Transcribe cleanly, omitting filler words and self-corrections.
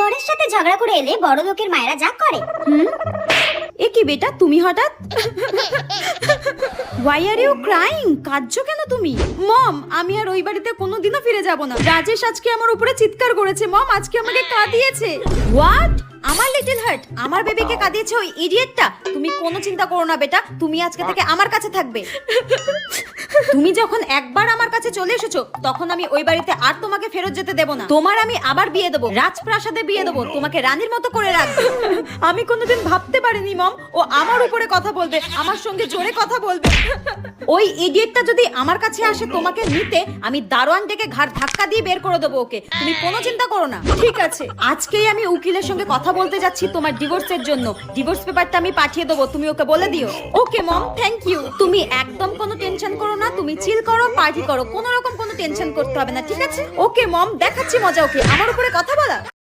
বরের সাথে ঝগড়া করে এলে বড় লোকের মায়েরা যা করে। এ কি বেটা তুমি হঠাৎ? Why are you crying? কাঁদছো কেন তুমি? মম, আমি আর ওই বাড়িতে কোনোদিনও ফিরে যাব না। রাজেশ আজকে আমার উপরে চিৎকার করেছে। মম, আজকে আমাকে কাঁদিয়েছে। হোয়াট? আমার লিটল হার্ট আমার বেবিকে কাঁদিয়েছে ওই ইডিয়েটটা? তুমি কোনো চিন্তা করো না বেটা, তুমি আজকে থেকে আমার কাছে থাকবে। তুমি যখন একবার আমার কাছে চলে এসেছো তখন আমি ওই বাড়িতে আর তোমাকে ফেরত যেতে দেব না। তোমার আমি আবার বিয়ে দেবো, রাজপ্রাসাদে বিয়ে দেবো, তোমাকে রানীর মতো করে রাখবো। আমি কোনোদিন ভাবতে পারিনি মম ও আমার উপরে কথা বলবে, আমার সঙ্গে জোরে কথা বলবে। ওই ইডিয়েটটা যদি আমার কাছে আসে তোমাকে নিতে, আমি দারোয়ান ডেকে ঘাড় ধাক্কা দিয়ে বের করে দেবো ওকে। তুমি কোনো চিন্তা করো না। ঠিক আছে, আজকেই আমি উকিলের সঙ্গে কথা বলতে যাচ্ছি তোমার ডিভোর্সের জন্য। ডিভোর্স পেপারটা আমি পাঠিয়ে দেবো, তুমি ওকে বলে দিও। ওকে মম, থ্যাংক ইউ। তুমি একদম কোনো টেনশন করো না, তুমি চিল করো, পার্টি করো, কোনো রকম কোনো টেনশন করতে হবে না, ঠিক আছে? ওকে মম, দেখাচ্ছি মজা ওকে, আমার উপরে কথা বলা।